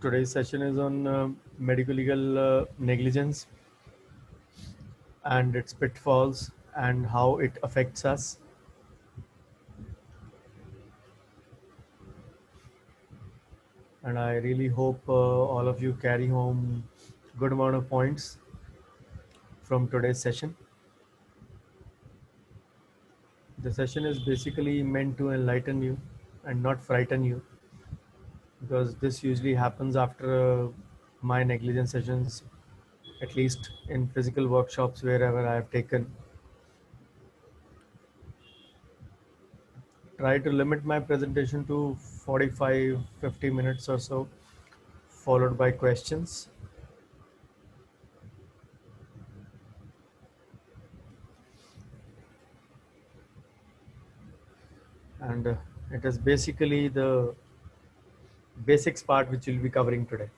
Today's session is on medical legal negligence and its pitfalls and how it affects us. And I really hope all of you carry home good amount of points from today's session. The session is basically meant to enlighten you and not frighten you, because this usually happens after my negligence sessions, at least in physical workshops wherever I have taken. Try to limit my presentation to 45-50 minutes or so, followed by questions. And it is basically the basics part which we'll be covering today.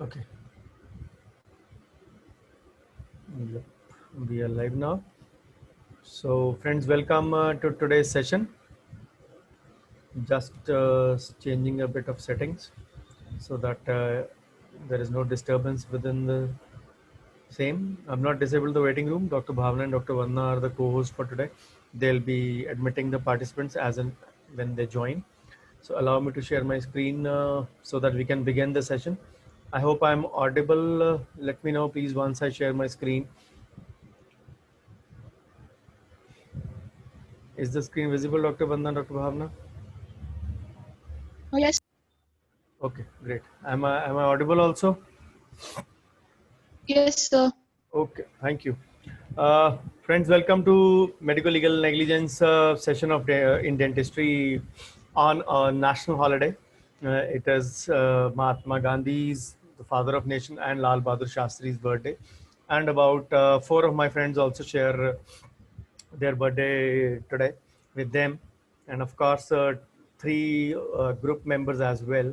Okay. Yep. We are live now. So friends, welcome to today's session. Just changing a bit of settings so that there is no disturbance within the same. I've not disabled the waiting room. Dr. Bhavna and Dr. Vanna are the co-hosts for today. They'll be admitting the participants as and when they join. So allow me to share my screen so that we can begin the session. I hope I'm audible. Let me know please once I share my screen. Is the screen visible, Dr. Vanna, Dr. Bhavna? Oh, yes. Okay, great. Am I audible also? Yes, sir. Okay, thank you. Friends, welcome to Medical Legal Negligence session of in dentistry on a national holiday. It is Mahatma Gandhi's, the father of nation, and Lal Bahadur Shastri's birthday. And about 4 of my friends also share their birthday today with them. And of course, 3 group members as well.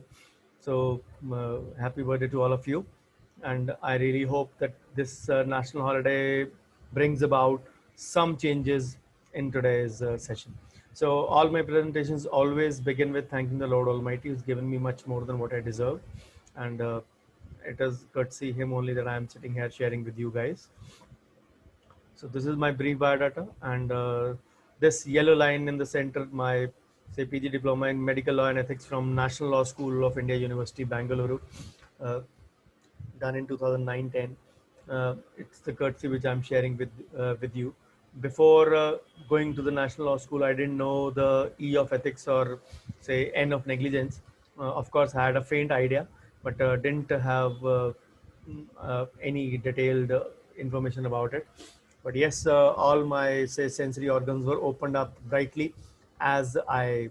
So happy birthday to all of you. And I really hope that this national holiday brings about some changes in today's session. So all my presentations always begin with thanking the Lord Almighty, who's given me much more than what I deserve. And it is courtesy him only that I am sitting here sharing with you guys. So this is my brief biodata, and this yellow line in the center, my say PG diploma in medical law and ethics from National Law School of India, University, Bangalore, done in 2009-10. It's the courtesy which I'm sharing with you. Before going to the National Law School, I didn't know the E of ethics or say N of negligence. Of course, I had a faint idea, but didn't have any detailed information about it. But yes, all my say sensory organs were opened up brightly as I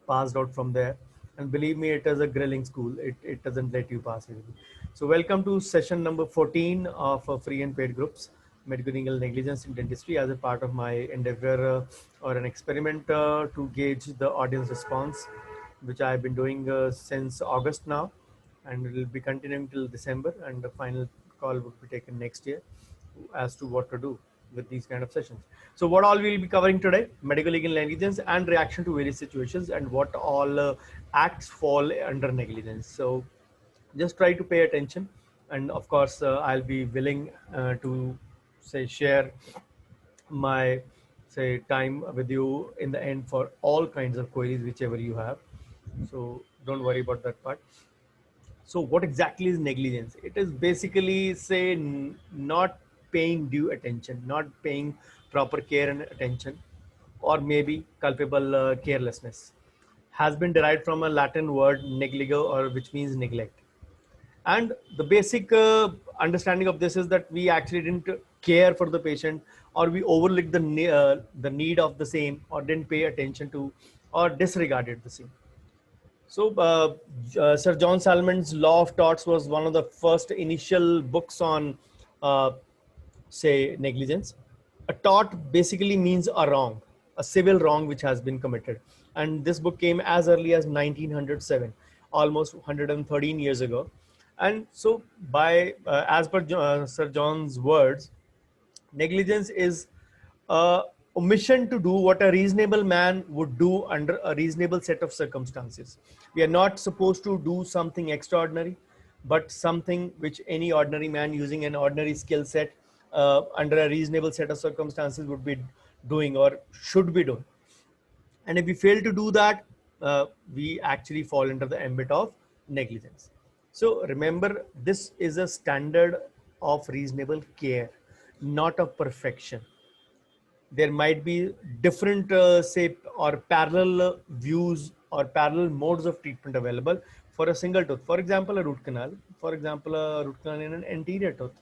passed out from there. And believe me, it is a grilling school. It doesn't let you pass easily. So welcome to session number 14 of free and paid groups, medical legal negligence in dentistry, as a part of my endeavor or an experiment to gauge the audience response, which I've been doing since August now, and it will be continuing till December, and the final call would be taken next year as to what to do with these kind of sessions. So what all we'll be covering today: medical legal negligence and reaction to various situations, and what all acts fall under negligence. So just try to pay attention, and of course I'll be willing to say share my say time with you in the end for all kinds of queries whichever you have. So don't worry about that part. So what exactly is negligence? It is basically say not paying due attention, not paying proper care and attention, or maybe culpable carelessness. Has been derived from a Latin word negligo, or which means neglect. And the basic understanding of this is that we actually didn't care for the patient, or we overlooked the need of the same, or didn't pay attention to, or disregarded the same. So, Sir John Salmon's Law of Torts was one of the first initial books on, say, negligence. A tort basically means a wrong, a civil wrong which has been committed. And this book came as early as 1907, almost 113 years ago. And so, as per Sir John's words, negligence is a omission to do what a reasonable man would do under a reasonable set of circumstances. We are not supposed to do something extraordinary, but something which any ordinary man using an ordinary skill set under a reasonable set of circumstances would be doing or should be doing. And if we fail to do that, we actually fall into the ambit of negligence. So remember, this is a standard of reasonable care, not of perfection. There might be different, say, or parallel views or parallel modes of treatment available for a single tooth. For example, a root canal. For example, a root canal in an anterior tooth.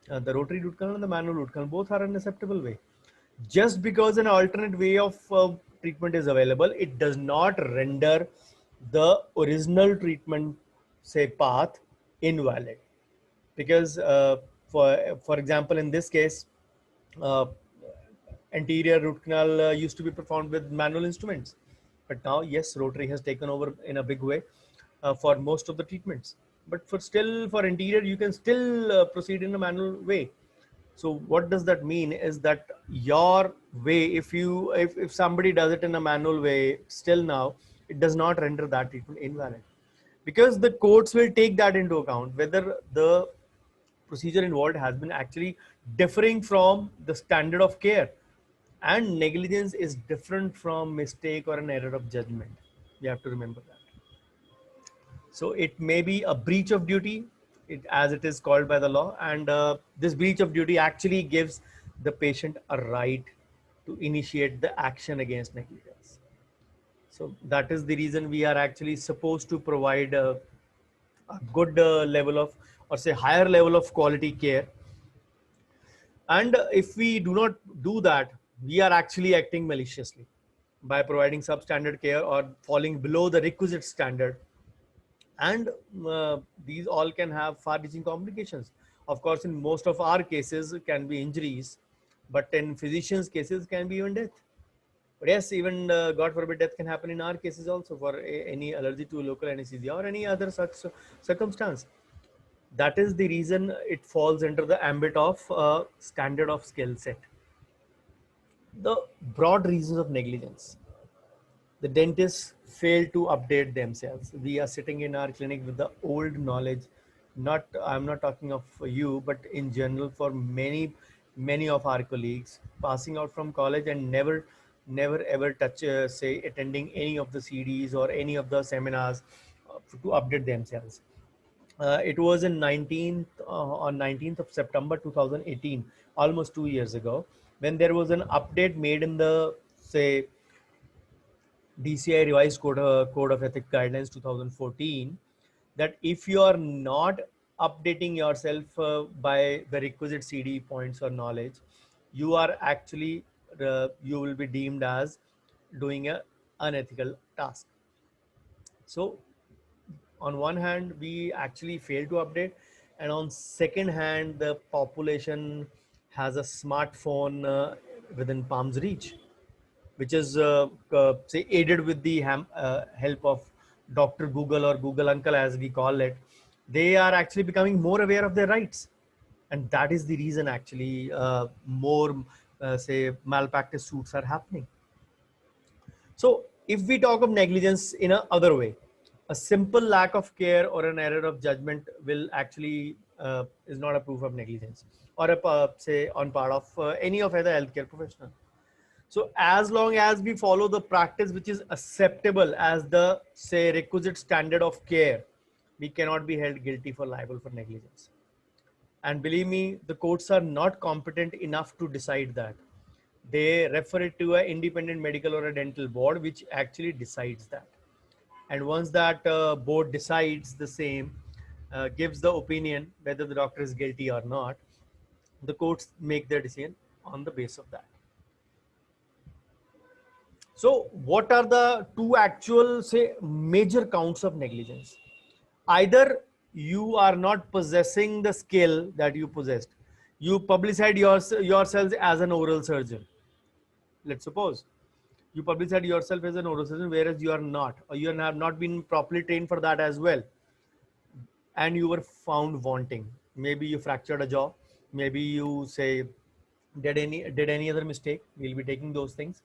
The rotary root canal and the manual root canal both are an acceptable way. Just because an alternate way of treatment is available, it does not render the original treatment, say, path invalid. Because, for example, in this case, uh, anterior root canal used to be performed with manual instruments, but now, yes, rotary has taken over in a big way for most of the treatments. But for anterior, you can still proceed in a manual way. So what does that mean is that your way, if somebody does it in a manual way, still now it does not render that treatment invalid, because the courts will take that into account, whether the procedure involved has been actually differing from the standard of care. And negligence is different from mistake or an error of judgment. You have to remember that. So it may be a breach of duty, as it is called by the law, and this breach of duty actually gives the patient a right to initiate the action against negligence. So that is the reason we are actually supposed to provide a good level of, or say, higher level of quality care. And if we do not do that, we are actually acting maliciously by providing substandard care or falling below the requisite standard. And these all can have far-reaching complications. Of course, in most of our cases can be injuries, but in physicians' cases can be even death. But yes, even God forbid, death can happen in our cases also for any allergy to local anesthesia or any other such circumstance. That is the reason it falls under the ambit of standard of skill set. The broad reasons of negligence: the dentists fail to update themselves. We are sitting in our clinic with the old knowledge. I'm not talking of you, but in general, for many of our colleagues passing out from college and never ever touch, say, attending any of the CDs or any of the seminars to update themselves. It was on 19th of September 2018, almost 2 years ago, when there was an update made in the, say, DCI revised code of ethics guidelines 2014, that if you are not updating yourself by the requisite CD points or knowledge, you are actually you will be deemed as doing a unethical task. So on one hand, we actually fail to update, and on second hand, the population has a smartphone within palm's reach, which is say, aided with the help of Dr. Google or Google Uncle, as we call it. They are actually becoming more aware of their rights, and that is the reason actually more say, malpractice suits are happening. So if we talk of negligence in a other way, a simple lack of care or an error of judgment will actually is not a proof of negligence, or a say, on part of any of other healthcare professional. So as long as we follow the practice which is acceptable as the, say, requisite standard of care, we cannot be held guilty for liable for negligence. And believe me, the courts are not competent enough to decide that. They refer it to an independent medical or a dental board, which actually decides that. And once that board decides the same, gives the opinion whether the doctor is guilty or not, the courts make their decision on the basis of that. So what are the two actual, say, major counts of negligence? Either you are not possessing the skill that you possessed. You publicize yourselves as an oral surgeon. Let's suppose you publicize yourself as an oral surgeon, whereas you are not, or you have not been properly trained for that as well, and you were found wanting. Maybe you fractured a jaw. Maybe you say did any other mistake. We'll be taking those things,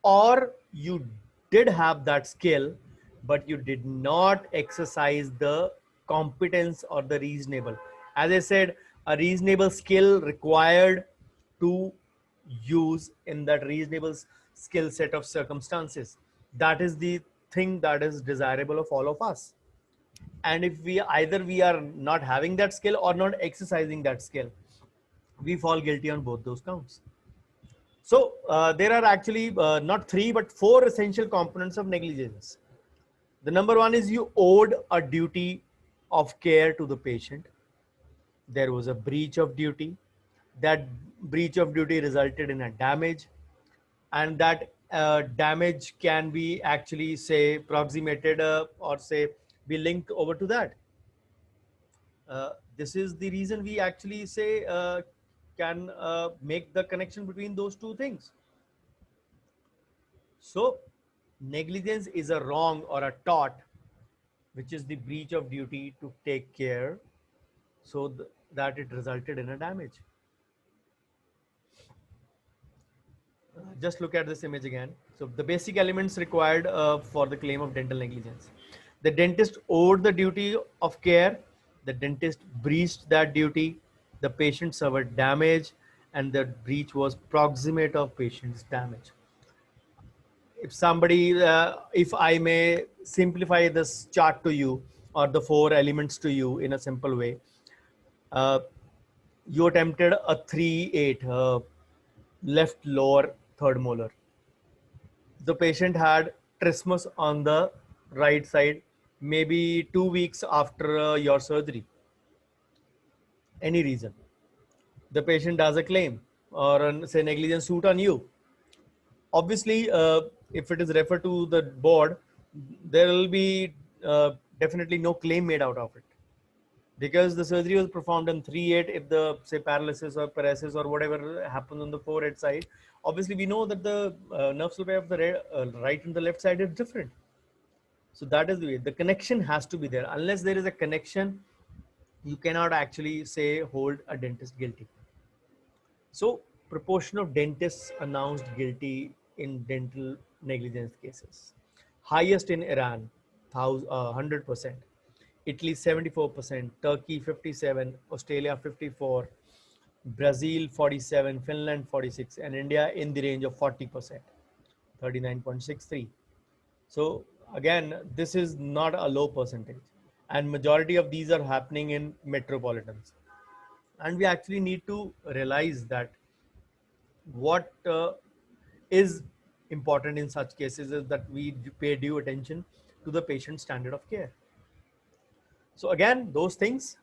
or you did have that skill, but you did not exercise the competence or the reasonable. As I said, a reasonable skill required to use in that reasonable skill set of circumstances. That is the thing that is desirable of all of us. And if we are not having that skill or not exercising that skill, we fall guilty on both those counts. So there are actually not three but four essential components of negligence. The number one is you owed a duty of care to the patient. There was a breach of duty. That breach of duty resulted in a damage, and that damage can be actually say approximated or say be linked over to that. This is the reason we actually say can make the connection between those two things. So negligence is a wrong or a tort, which is the breach of duty to take care so that it resulted in a damage. Just look at this image again. So the basic elements required for the claim of dental negligence. The dentist owed the duty of care, the dentist breached that duty, the patient suffered damage, and the breach was proximate of patient's damage. If somebody, if I may simplify this chart to you or the four elements to you in a simple way, uh, you attempted a 3-8 left lower third molar. The patient had trismus on the right side, maybe 2 weeks after your surgery. Any reason, the patient does a claim or say negligence suit on you. Obviously, if it is referred to the board, there will be definitely no claim made out of it, because the surgery was performed in 3-8. If the say paralysis or paresis or whatever happens on the forehead side, obviously we know that the nerve supply of the right and the left side is different. So that is the way. The connection has to be there. Unless there is a connection, you cannot actually say hold a dentist guilty. So proportion of dentists announced guilty in dental negligence cases. Highest in Iran, 100%. Italy 74%, Turkey 57, Australia 54, Brazil 47, Finland 46, and India in the range of 40%, 39.63. So again, this is not a low percentage, and majority of these are happening in metropolitans. And we actually need to realize that what is important in such cases is that we pay due attention to the patient standard of care. So again, those things,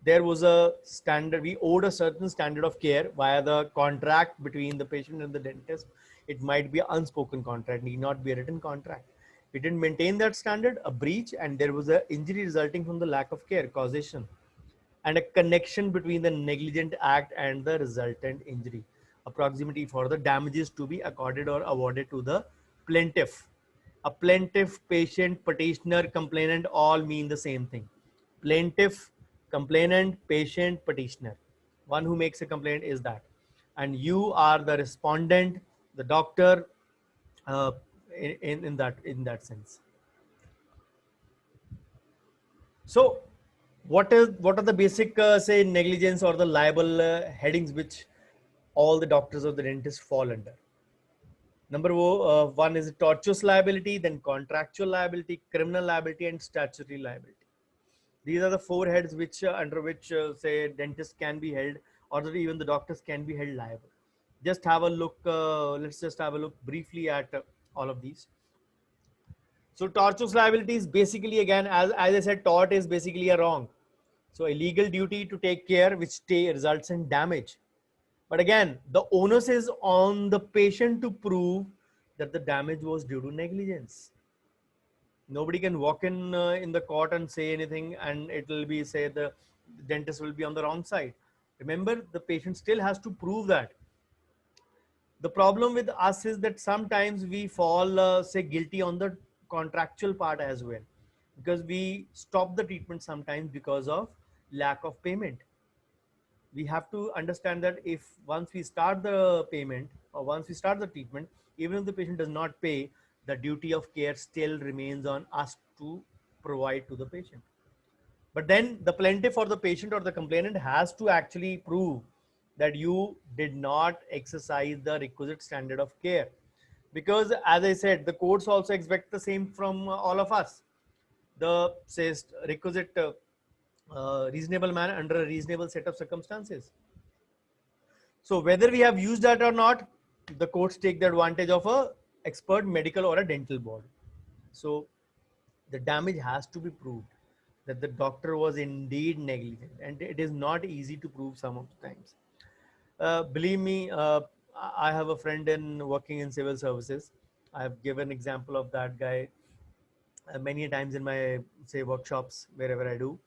there was a standard, we owed a certain standard of care via the contract between the patient and the dentist. It might be an unspoken contract, need not be a written contract. We didn't maintain that standard, a breach, and there was an injury resulting from the lack of care, causation, and a connection between the negligent act and the resultant injury. Approximately for the damages to be accorded or awarded to the plaintiff. A plaintiff, patient, petitioner, complainant all mean the same thing. Plaintiff, complainant, patient, petitioner. One who makes a complaint is that. And you are the respondent, the doctor, uh, in that sense. So what are the basic say negligence or the liable headings which all the doctors or the dentists fall under? Number one is tortious liability, then contractual liability, criminal liability, and statutory liability. These are the four heads which under which say dentists can be held, or even the doctors can be held liable. Just have a look. Let's just have a look briefly at all of these. So tortious liability is basically, again, as I said, tort is basically a wrong. So a legal duty to take care which results in damage. But again, the onus is on the patient to prove that the damage was due to negligence. Nobody can walk in the court and say anything, and it will be say the dentist will be on the wrong side. Remember, the patient still has to prove that. The problem with us is that sometimes we fall, say, guilty on the contractual part as well, because we stop the treatment sometimes because of lack of payment. We have to understand that if once we start the payment or once we start the treatment, even if the patient does not pay, the duty of care still remains on us to provide to the patient. But then the plaintiff or the patient or the complainant has to actually prove that you did not exercise the requisite standard of care. Because as I said, the courts also expect the same from all of us. The says requisite reasonable manner under a reasonable set of circumstances. So whether we have used that or not, the courts take the advantage of a expert medical or a dental board. So the damage has to be proved, that the doctor was indeed negligent, and it is not easy to prove some of the times. Believe me, I have a friend in working in civil services. I have given example of that guy many times in my, say, workshops wherever I do.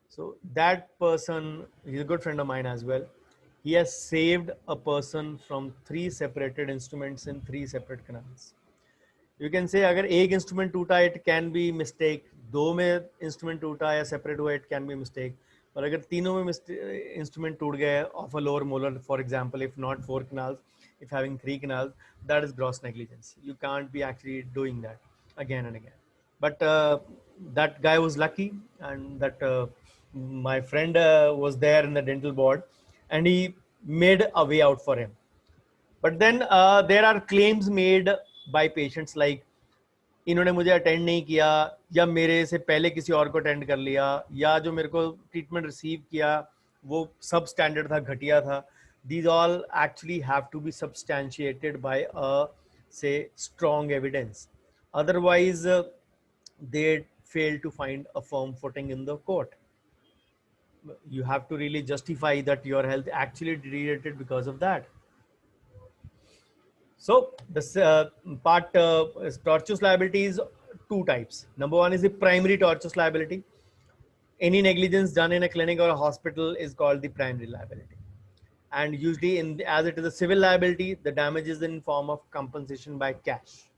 So that person, he's a good friend of mine as well. He has saved a person from 3 separated instruments in 3 separate canals. You can say अगर एक instrument टूटा it can be mistake, दो में instrument टूटा या separate हुआ it can be mistake, और अगर तीनों में इंस्ट्रूमेंट टूट गया of a lower molar, for example, if not 4 canals, if having 3 canals, that is gross negligence. You can't be actually doing that again and again. But that guy was lucky, and that my friend was there in the dental board, and he made a way out for him. But then there are claims made by patients like इन्होंने मुझे attend नहीं किया, या मेरे से पहले किसी और को अटेंड कर लिया, या जो मेरे को ट्रीटमेंट रिसीव किया वो सब स्टैंडर्ड था, घटिया था. These all actually have to be substantiated by a, say, strong evidence. Otherwise, they fail to find a firm footing in the court. You have to really justify that your health actually deteriorated because of that. So this part is tortious liability is 2 types. Number one is the primary tortious liability. Any negligence done in a clinic or a hospital is called the primary liability. And usually, as it is a civil liability, the damage is in form of compensation by cash.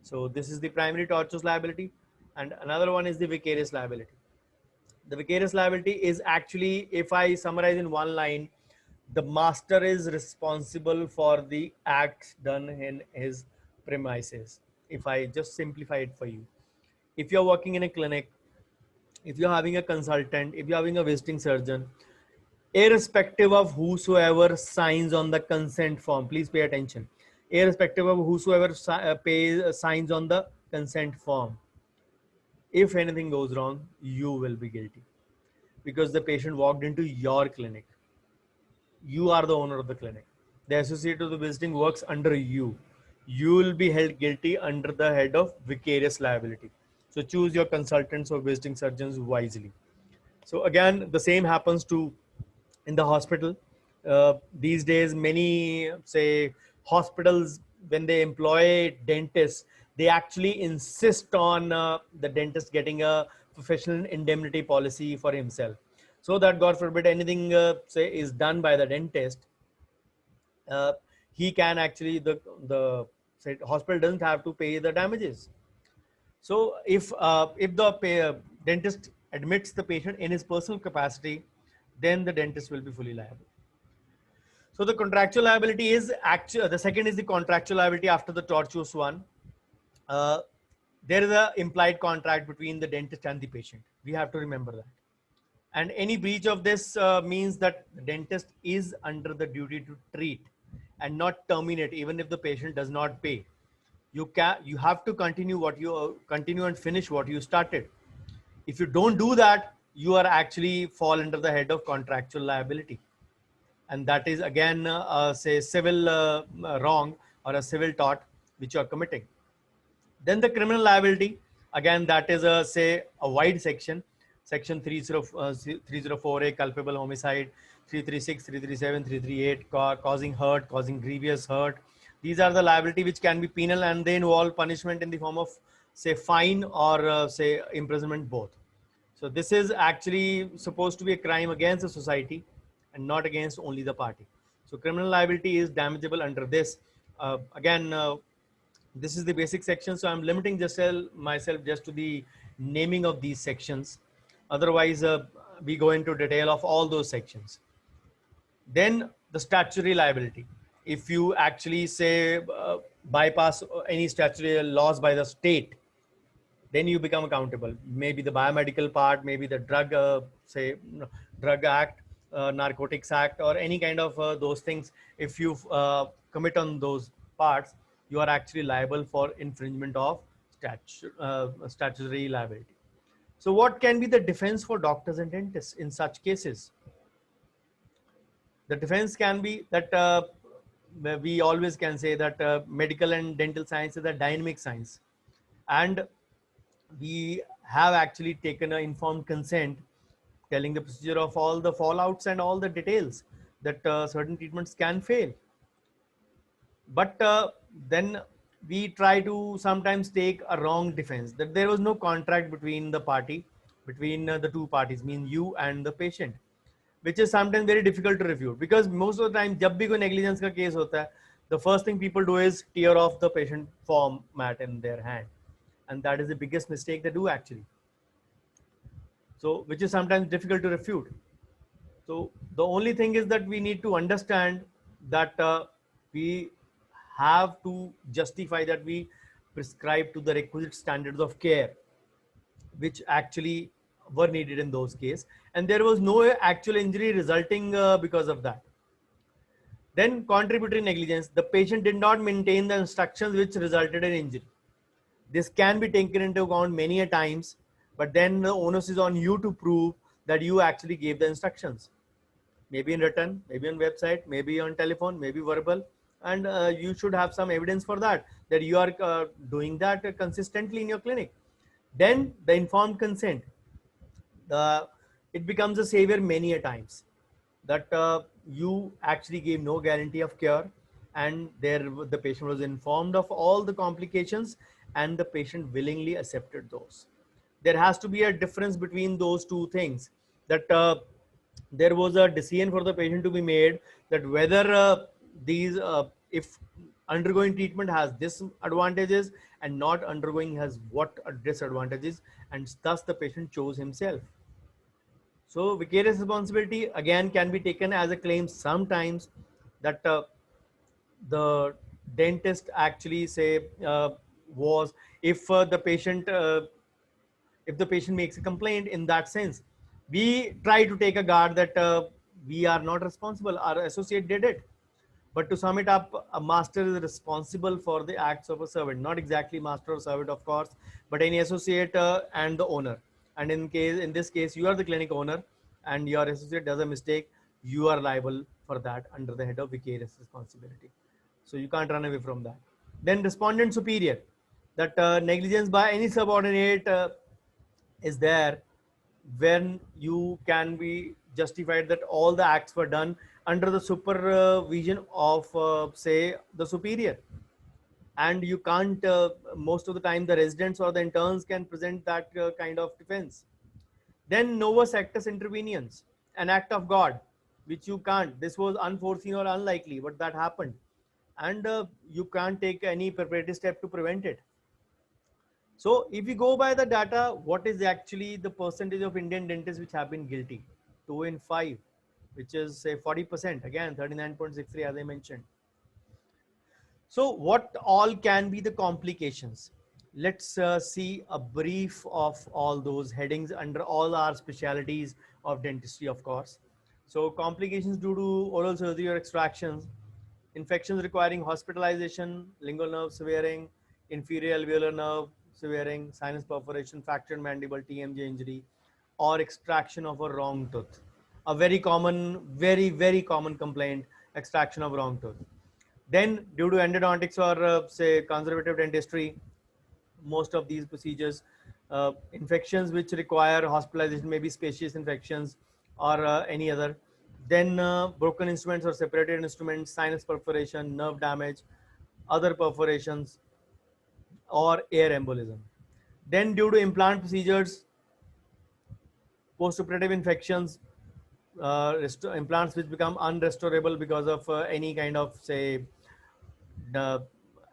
So this is the primary tortious liability. And another one is the vicarious liability. The vicarious liability is actually, if I summarize in one line, the master is responsible for the acts done in his premises. If I just simplify it for you, if you're working in a clinic, if you're having a consultant, if you're having a visiting surgeon, irrespective of whosoever signs on the consent form, please pay attention, irrespective of whosoever signs on the consent form, if anything goes wrong, you will be guilty, because the patient walked into your clinic. You are the owner of the clinic. The associate of the visiting works under you. You will be held guilty under the head of vicarious liability. So choose your consultants or visiting surgeons wisely. So again, the same happens to in the hospital. These days, many, say, hospitals, when they employ dentists, they actually insist on the dentist getting a professional indemnity policy for himself, so that God forbid anything say is done by the dentist, uh, he can actually, the say, hospital doesn't have to pay the damages. So if the dentist admits the patient in his personal capacity, then the dentist will be fully liable. So the contractual liability is actually, the second is the contractual liability after the tortious one. Uh, there is a implied contract between the dentist and the patient. We have to remember that. And any breach of this means that the dentist is under the duty to treat and not terminate, even if the patient does not pay. You have to continue what you continue and finish what you started. If you don't do that, you are actually fall under the head of contractual liability, and that is again say civil wrong or a civil tort which you are committing. Then the criminal liability, again, that is a, say, a wide section. Section 304A, culpable homicide, 336, 337, 338, causing hurt, causing grievous hurt. These are the liability which can be penal, and they involve punishment in the form of, say, fine or say imprisonment both. So this is actually supposed to be a crime against the society. and not against only the party. So criminal liability is damageable under this. Again, this is the basic section, so I'm limiting myself just to the naming of these sections. Otherwise, we go into detail of all those sections. Then the statutory liability. If you actually say bypass any statutory laws by the state, then you become accountable. Maybe the biomedical part, maybe the drug act, narcotics act, or any kind of those things. If you commit on those parts, you are actually liable for infringement of statutory liability. So what can be the defense for doctors and dentists in such cases? The defense can be that we always can say that medical and dental science is a dynamic science, and we have actually taken an informed consent telling the procedure of all the fallouts and all the details that certain treatments can fail. But then we try to sometimes take a wrong defense that there was no contract between the two parties, mean you and the patient, which is sometimes very difficult to refute, because most of the time जब भी कोई negligence का case होता है, the first thing people do is tear off the patient form mat in their hand, and that is the biggest mistake they do actually. So which is sometimes difficult to refute. So the only thing is that we need to understand that we have to justify that we prescribe to the requisite standards of care which actually were needed in those cases, and there was no actual injury resulting because of that. Then contributory negligence, the patient did not maintain the instructions which resulted in injury. This can be taken into account many a times, but then the onus is on you to prove that you actually gave the instructions, maybe in written, maybe on website, maybe on telephone, maybe verbal, and you should have some evidence for that you are doing that consistently in your clinic. Then the informed consent, it becomes a savior many a times, that you actually gave no guarantee of cure, and the patient was informed of all the complications, and the patient willingly accepted those. There has to be a difference between those two things, that there was a decision for the patient to be made that whether if undergoing treatment has this advantages and not undergoing has what disadvantages, and thus the patient chose himself. So vicarious responsibility again can be taken as a claim sometimes, that the dentist actually say was if the patient makes a complaint in that sense, we try to take a guard that we are not responsible, our associate did it. But to sum it up, a master is responsible for the acts of a servant, not exactly master or servant, of course, but any associate and the owner. And in this case, you are the clinic owner, and your associate does a mistake, you are liable for that under the head of vicarious responsibility. So you can't run away from that. Then respondent superior, that negligence by any subordinate is there when you can be justified that all the acts were done under the supervision of say the superior, and you can't most of the time the residents or the interns can present that kind of defense. Then novus actus interveniens, an act of God, which you can't, this was unforeseen or unlikely, but that happened, and you can't take any preparatory step to prevent it. So if you go by the data, what is actually the percentage of Indian dentists which have been guilty? 2 in 5, which is say 40%, again 39.63 as I mentioned. So what all can be the complications? Let's see a brief of all those headings under all our specialties of dentistry, of course. So complications due to oral surgery or extractions, infections requiring hospitalization, lingual nerve severing, inferior alveolar nerve severing, sinus perforation, fractured mandible, TMJ injury, or extraction of a wrong tooth. A very common, very common complaint, extraction of wrong tooth. Then due to endodontics or say conservative dentistry, most of these procedures, infections which require hospitalization, maybe spacious infections or any other. Then broken instruments or separated instruments, sinus perforation, nerve damage, other perforations, or air embolism. Then due to implant procedures, postoperative infections, implants which become unrestorable because of any kind of, say, the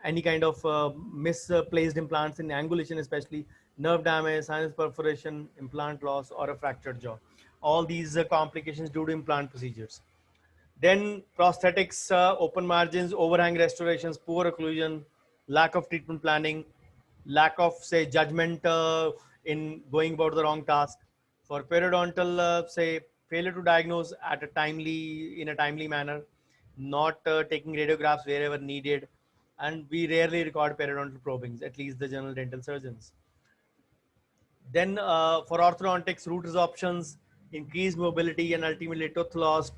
any kind of misplaced implants in angulation, especially nerve damage, sinus perforation, implant loss, or a fractured jaw. All these complications due to implant procedures. Then prosthetics, open margins, overhang restorations, poor occlusion, lack of treatment planning, lack of, say, judgment in going about the wrong task. For periodontal, say, failure to diagnose in a timely manner, not taking radiographs wherever needed, and we rarely record periodontal probings, at least the general dental surgeons. Then for orthodontics, root resorptions, increased mobility, and ultimately tooth loss,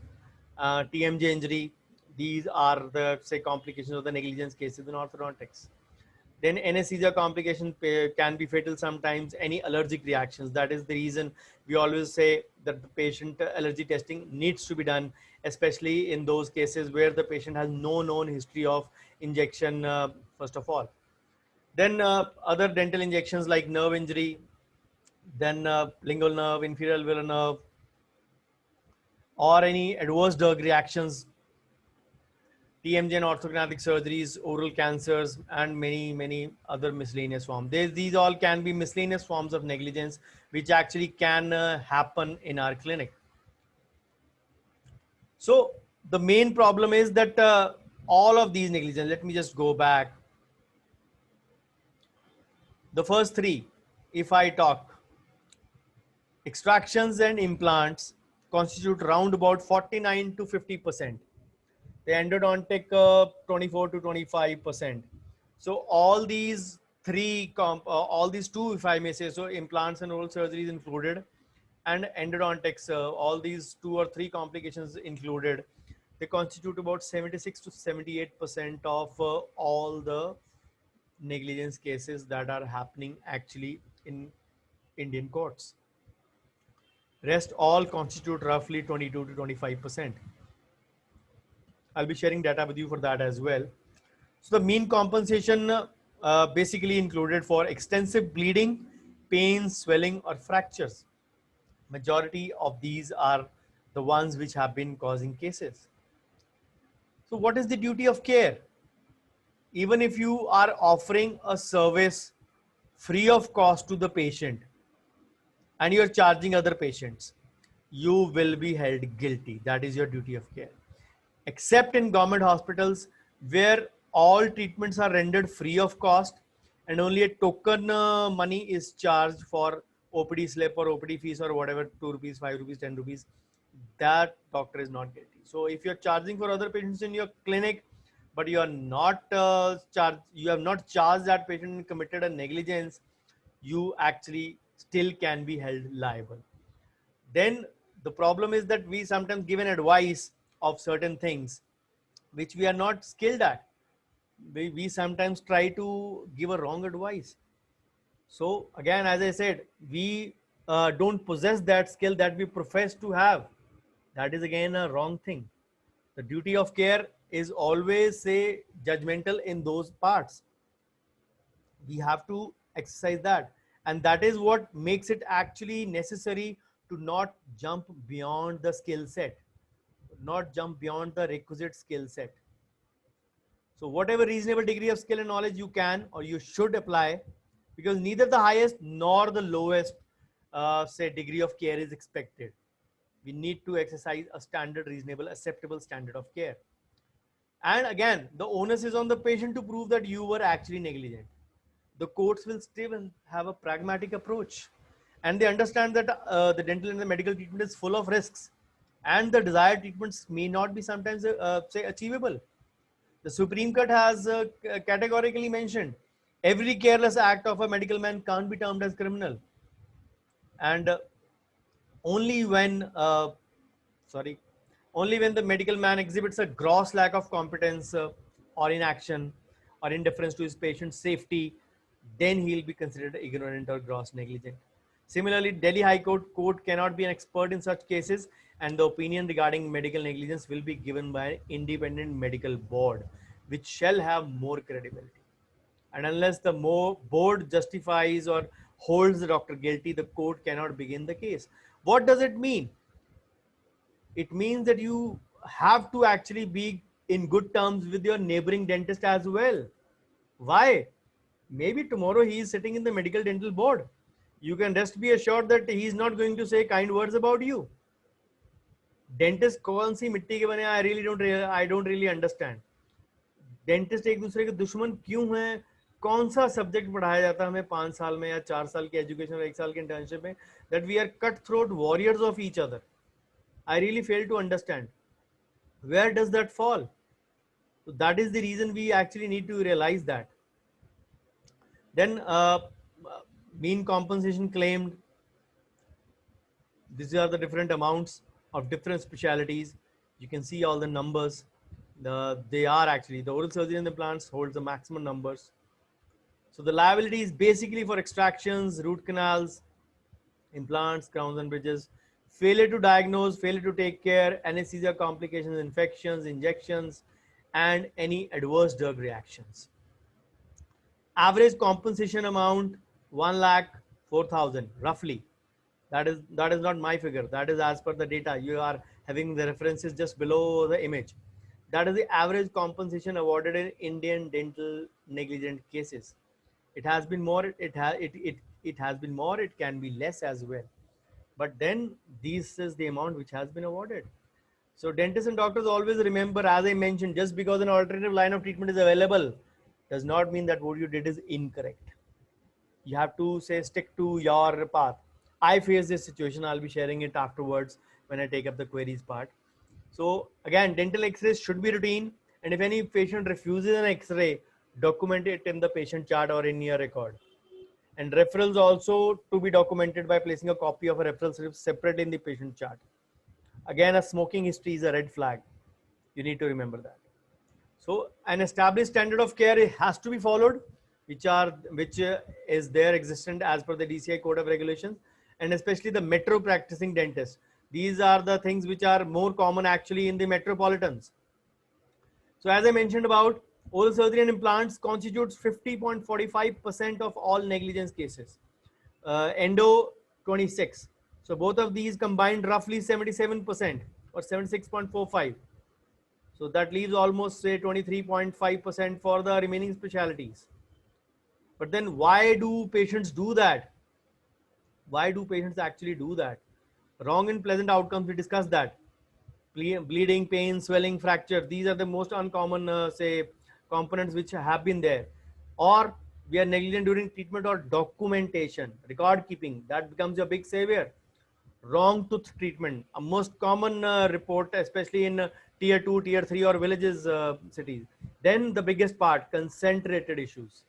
TMJ injury. These are the, say, complications of the negligence cases in orthodontics. Then anesthesia complication can be fatal sometimes. Any allergic reactions. That is the reason we always say that the patient allergy testing needs to be done, especially in those cases where the patient has no known history of injection, first of all. Then other dental injections like nerve injury, then lingual nerve, inferior alveolar nerve, or any adverse drug reactions, TMJ and orthognathic surgeries, oral cancers, and many other miscellaneous forms. These all can be miscellaneous forms of negligence which actually can happen in our clinic. So the main problem is that all of these negligence, let me just go back. The first three, if I talk, extractions and implants constitute round about 49 to 50%. The endodontic 24 to 25%. So all these all these two, if I may say so, implants and oral surgeries included, and endodontics, all these two or three complications included, they constitute about 76 to 78% of all the negligence cases that are happening actually in Indian courts. Rest all constitute roughly 22 to 25%. I'll be sharing data with you for that as well. So the mean compensation basically included for extensive bleeding, pain, swelling, or fractures. Majority of these are the ones which have been causing cases. So what is the duty of care? Even if you are offering a service free of cost to the patient and you're charging other patients, you will be held guilty. That is your duty of care. Except in government hospitals where all treatments are rendered free of cost and only a token money is charged for OPD slip or OPD fees or whatever, 2 rupees, 5 rupees, 10 rupees, that doctor is not guilty. So if you're charging for other patients in your clinic, but you are not you have not charged that patient and committed a negligence, you actually still can be held liable. Then the problem is that we sometimes give an advice of certain things which we are not skilled at. We sometimes try to give a wrong advice. So again, as I said, we don't possess that skill that we profess to have. That is again a wrong thing. The duty of care is always, say, judgmental in those parts. We have to exercise that, and that is what makes it actually necessary to not jump beyond the skill set, not jump beyond the requisite skill set. So whatever reasonable degree of skill and knowledge you can or you should apply, because neither the highest nor the lowest say degree of care is expected. We need to exercise a standard, reasonable, acceptable standard of care. And again, the onus is on the patient to prove that you were actually negligent. The courts will still have a pragmatic approach, and they understand that the dental and the medical treatment is full of risks, and the desired treatments may not be sometimes say achievable. The Supreme Court has categorically mentioned every careless act of a medical man can't be termed as criminal, and only when sorry only when the medical man exhibits a gross lack of competence or inaction or indifference to his patient's safety, then he'll be considered ignorant or gross negligent. Similarly, Delhi High Court cannot be an expert in such cases, and the opinion regarding medical negligence will be given by an independent medical board, which shall have more credibility. And unless the board justifies or holds the doctor guilty, the court cannot begin the case. What does it mean? it means that you have to actually be in good terms with your neighboring dentist as well. Why? Maybe tomorrow he is sitting in the medical dental board. You can rest be assured that he is not going to say kind words about you. Dentist कौन सी मिट्टी के बने? I don't really understand. Dentist एक दूसरे के दुश्मन क्यों हैं? कौन सा सब्जेक्ट पढ़ाया जाता है हमें 5 साल में या 4 साल की एजुकेशन और 1 साल की इंटर्नशिप में, that we are cut throat warriors of each other? I really fail to understand where does that fall. So that is the reason we actually need to realize that. Then mean compensation claimed, these are the different amounts of different specialties. You can see all the numbers. They are actually, the oral surgery and implants holds the maximum numbers. So the liability is basically for extractions, root canals, implants, crowns and bridges, failure to diagnose, failure to take care, anesthesia complications, infections, injections, and any adverse drug reactions. Average compensation amount 1,04,000 roughly. That is not my figure. That is as per the data. You are having the references just below the image. That is the average compensation awarded in Indian dental negligent cases. It has been more. It has been more. It can be less as well. But then this is the amount which has been awarded. So dentists and doctors always remember, as I mentioned, just because an alternative line of treatment is available does not mean that what you did is incorrect. You have to say stick to your path. I face this situation. I'll be sharing it afterwards when I take up the queries part. So again, dental x-rays should be routine. And if any patient refuses an x-ray, document it in the patient chart or in your record. And referrals also to be documented by placing a copy of a referral slip separately in the patient chart. Again, a smoking history is a red flag. You need to remember that. So an established standard of care has to be followed, which is there existent as per the DCI code of regulations, and especially the metro practicing dentists. These are the things which are more common actually in the metropolitans. So as I mentioned about, oral surgery and implants constitutes 50.45% of all negligence cases. Endo 26. So both of these combined roughly 77% or 76.45. So that leaves almost say 23.5% for the remaining specialties. But then why do patients do that? Why do patients actually do that? Wrong and pleasant outcomes, we discussed that. Bleeding, pain, swelling, fracture. These are the most uncommon, say, components which have been there. Or we are negligent during treatment or documentation, record keeping. That becomes a big savior. Wrong tooth treatment, a most common report, especially in tier 2, tier 3 or villages, cities. Then the biggest part, consent related issues.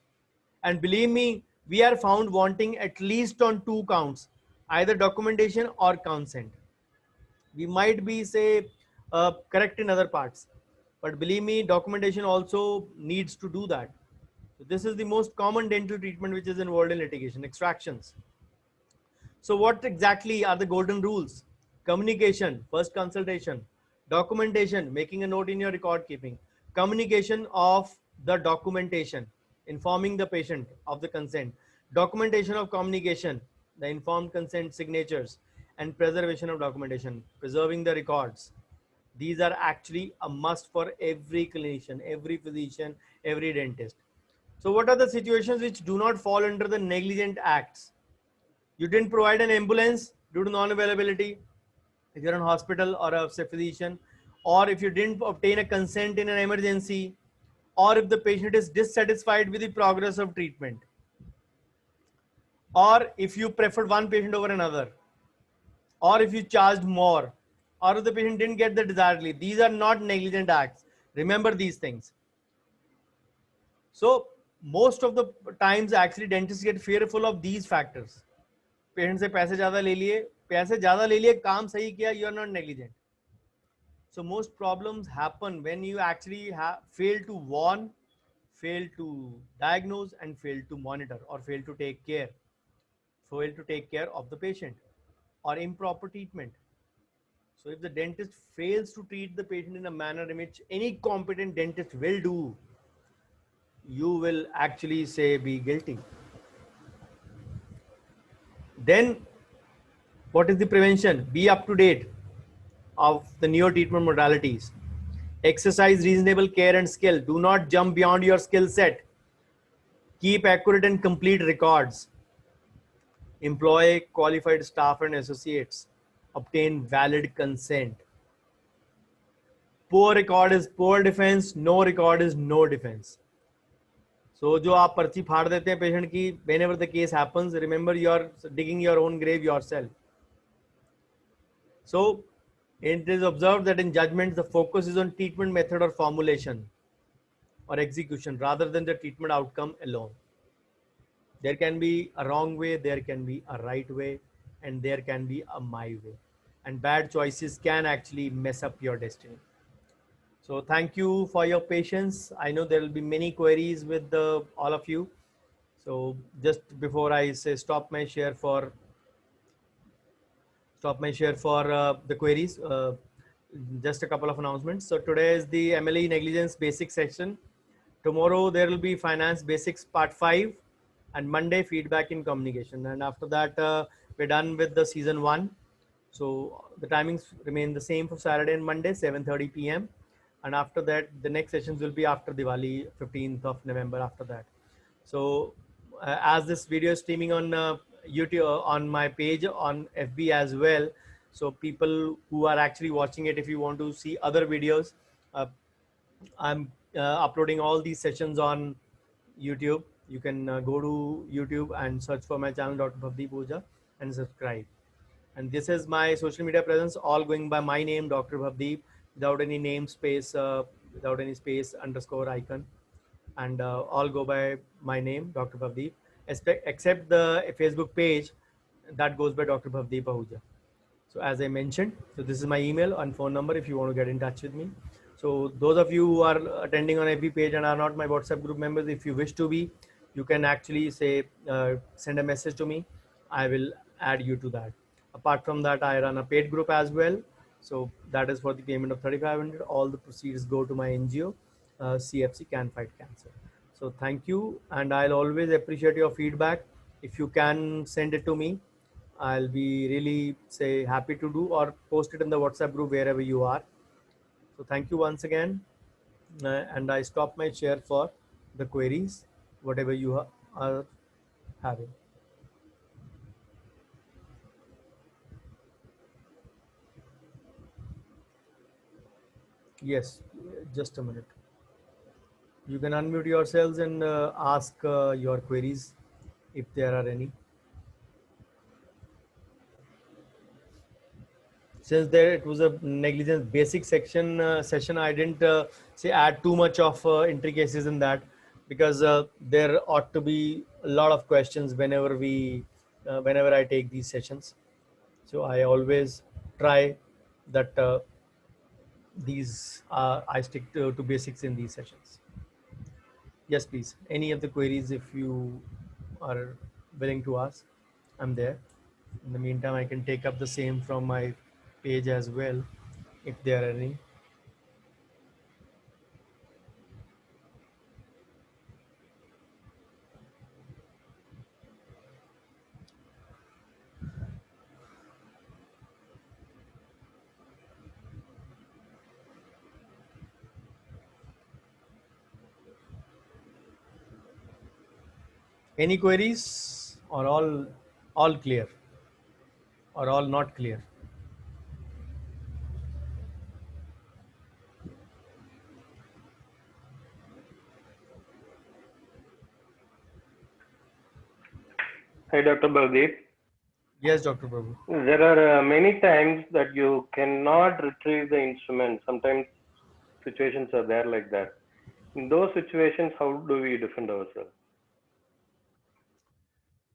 And believe me, we are found wanting at least on 2 counts, either documentation or consent. We might be say correct in other parts, but believe me, documentation also needs to do that. So this is the most common dental treatment which is involved in litigation, extractions. So what exactly are the golden rules? Communication, first consultation. Documentation, making a note in your record keeping. Communication of the documentation, informing the patient of the consent. Documentation of communication, the informed consent signatures, and preservation of documentation, preserving the records. These are actually a must for every clinician, every physician, every dentist. So what are the situations which do not fall under the negligent acts? You didn't provide an ambulance due to non-availability, if you're in hospital or a physician, or if you didn't obtain a consent in an emergency, or if the patient is dissatisfied with the progress of treatment, or if you preferred one patient over another, or if you charged more, or if the patient didn't get the desired relief. These are not negligent acts. Remember these things. So most of the times actually dentists get fearful of these factors. Patient से पैसे ज्यादा ले लिए काम सही किया, you are not negligent. So most problems happen when you actually fail to warn, fail to diagnose, and fail to monitor, or fail to take care of the patient, or improper treatment. So if the dentist fails to treat the patient in a manner in which any competent dentist will do, you will actually say be guilty. Then what is the prevention? Be up to date. of the neo treatment modalities. Exercise reasonable care and skill. Do not jump beyond your skill set. Keep accurate and complete records. Employ qualified staff and associates. Obtain valid consent. Poor record is poor defense. No record is no defense. So जो आप पर्ची फाड़ देते हैं patient की, whenever the case happens, remember you are digging your own grave yourself. So it is observed that in judgments, the focus is on treatment method or formulation or execution rather than the treatment outcome alone. There can be a wrong way, there can be a right way, and there can be a my way. And bad choices can actually mess up your destiny. So thank you for your patience. I know there will be many queries with all of you. So just before I say stop my share for the queries, just a couple of announcements. So today is the MLE negligence basic section. Tomorrow there will be finance basics part 5, and Monday feedback in communication. And after that, we're done with the season 1. So the timings remain the same for Saturday and Monday, 7:30 p.m. And after that, the next sessions will be after Diwali, 15th of November after that. So as this video is streaming on YouTube, on my page on FB as well. So people who are actually watching it, if you want to see other videos, I'm uploading all these sessions on YouTube. You can go to YouTube and search for my channel, Dr. Bhavdeep Oja, and subscribe. And this is my social media presence, all going by my name, Dr. Bhavdeep, without any name space, without any space underscore icon. And all go by my name, Dr. Bhavdeep, except the Facebook page that goes by Dr. Bhavdeep Ahuja. So as I mentioned, so this is my email and phone number if you want to get in touch with me. So those of you who are attending on every page and are not my WhatsApp group members, if you wish to be, you can actually say, send a message to me. I will add you to that. Apart from that, I run a paid group as well. So that is for the payment of 3,500. All the proceeds go to my NGO, CFC Can Fight Cancer. So thank you. And I'll always appreciate your feedback. If you can send it to me, I'll be really happy to do, or post it in the WhatsApp group wherever you are. So thank you once again. And I stop my share for the queries, whatever you are having. Yes, just a minute. You can unmute yourselves and ask your queries if there are any. Since it was a negligence basic session, I didn't add too much of intricacies in that, because there ought to be a lot of questions whenever I take these sessions. So I always try that I stick to basics in these sessions. Yes, please. Any of the queries, if you are willing to ask, I'm there. In the meantime, I can take up the same from my page as well, if there are any. Any queries, or all clear, or all not clear? Hi, Dr. Bhavdeep. Yes, Dr. Prabhu. There are many times that you cannot retrieve the instrument. Sometimes situations are there like that. In those situations, how do we defend ourselves?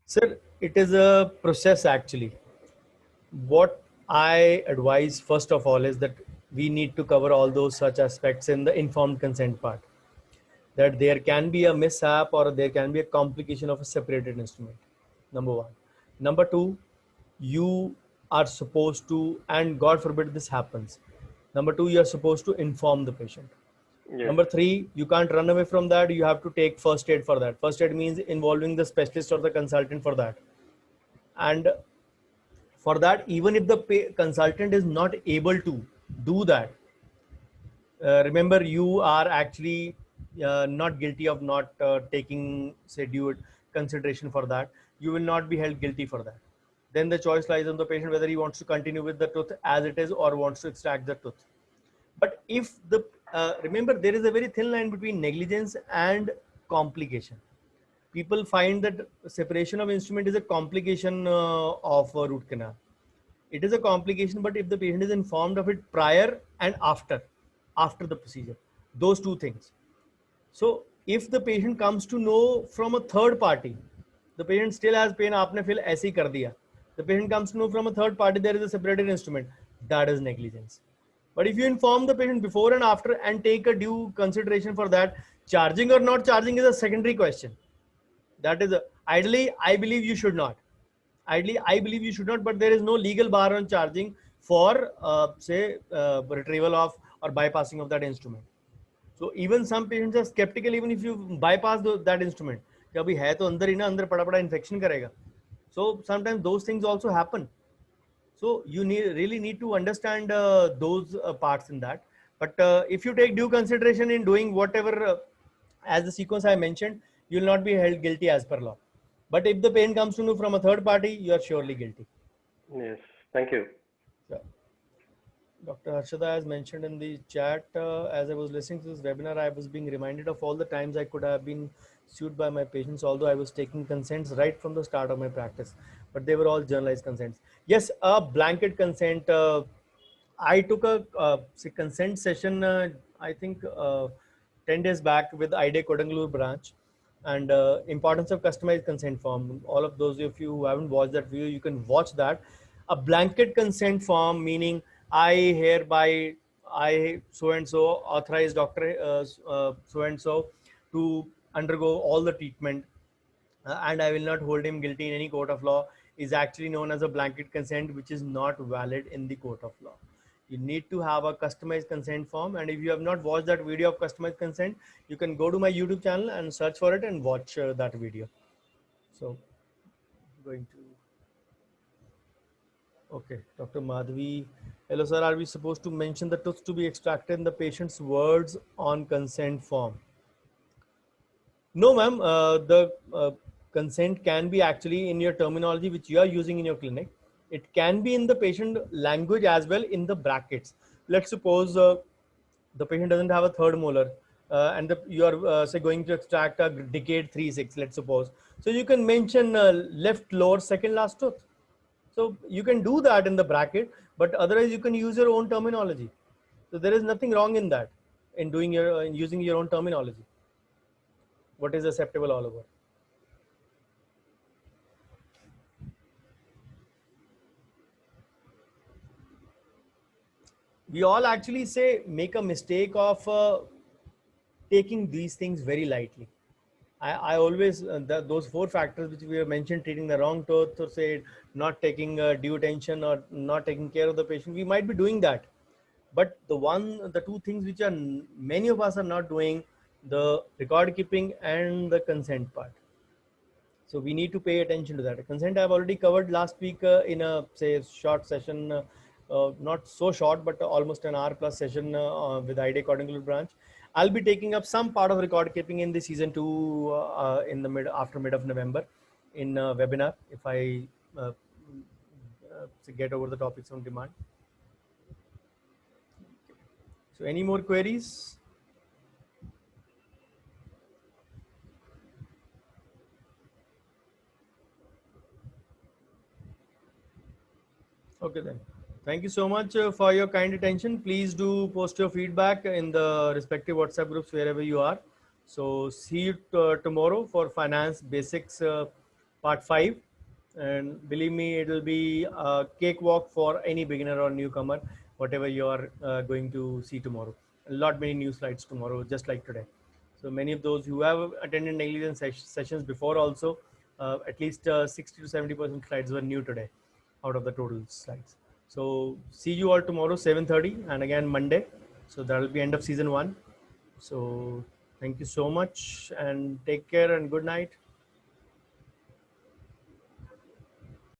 Sir, it is a process actually. What I advise first of all is that we need to cover all those such aspects in the informed consent part. That there can be a mishap or there can be a complication of a separated instrument. Number one. Number two, you are supposed to, and God forbid this happens. Number two, you are supposed to inform the patient. Yes. Number three, you can't run away from that. You have to take first aid for that. First aid means involving the specialist or the consultant for that. And for that, even if the consultant is not able to, do that, remember you are actually not guilty of not taking, say, due consideration for that. You will not be held guilty for that. Then the choice lies on the patient whether he wants to continue with the tooth as it is or wants to extract the tooth. But if the remember, there is a very thin line between negligence and complication. People find that separation of instrument is a complication of a root canal. It is a complication, but if the patient is informed of it prior and after the procedure, those two things. So if the patient comes to know from a third party, the patient still has pain, आपने फिर ऐसे ही कर दिया. The patient comes to know from a third party there is a separated instrument. That is negligence. But if you inform the patient before and after and take a due consideration for that, charging or not charging is a secondary question. That is ideally, I believe you should not. Ideally, I believe you should not, but there is no legal bar on charging for, say, retrieval of or bypassing of that instrument. So even some patients are skeptical even if you bypass that instrument. कि अभी है तो अंदर ही ना, अंदर पड़ा पड़ा infection करेगा. So sometimes those things also happen. So you really need to understand those parts in that. But if you take due consideration in doing whatever as the sequence I mentioned, you will not be held guilty as per law. But if the pain comes to you from a third party, you are surely guilty. Yes, thank you. Yeah. Dr. Harshada has mentioned in the chat, as I was listening to this webinar, I was being reminded of all the times I could have been sued by my patients, although I was taking consents right from the start of my practice, but they were all journalized consents. Yes, a blanket consent. I took a consent session, I think 10 days back with IDE Kodangalur branch, and importance of customized consent form. All of those of you who haven't watched that video, you can watch that. A blanket consent form, meaning I hereby, I so and so authorize doctor so and so to undergo all the treatment, and I will not hold him guilty in any court of law, is actually known as a blanket consent, which is not valid in the court of law. You need to have a customized consent form, and if you have not watched that video of customized consent, you can go to my YouTube channel and search for it and watch that video. So going to, okay, Dr. Madhvi. Hello, sir. Are we supposed to mention the tooth to be extracted in the patient's words on consent form? No, ma'am. The consent can be actually in your terminology which you are using in your clinic. It can be in the patient language as well in the brackets. Let's suppose the patient doesn't have a third molar and you are say going to extract a decade 3/6, let's suppose. So you can mention left lower second last tooth. So you can do that in the bracket, but otherwise you can use your own terminology. So there is nothing wrong in that, in doing your in using your own terminology. What is acceptable all over? We all actually say make a mistake of taking these things very lightly. I always those four factors which we have mentioned, treating the wrong tooth, or say not taking due attention or not taking care of the patient, we might be doing that. But the two things which are many of us are not doing, the record keeping and the consent part. So we need to pay attention to that. Consent I've already covered last week in a say short session, not so short, but almost an hour plus session with IDE Kodangalur branch. I'll be taking up some part of record keeping in the season 2 in the mid of November in a webinar if I get over the topics on demand. So any more queries? Okay then. Thank you so much for your kind attention. Please do post your feedback in the respective WhatsApp groups wherever you are. So see you tomorrow for finance basics part 5. And believe me, it will be a cakewalk for any beginner or newcomer, whatever you are going to see tomorrow. A lot many new slides tomorrow, just like today. So many of those who have attended negligence sessions before also, at least 60 to 70% slides were new today out of the total slides. So see you all tomorrow 7:30 and again Monday. So that will be end of season 1. So thank you so much and take care and good night.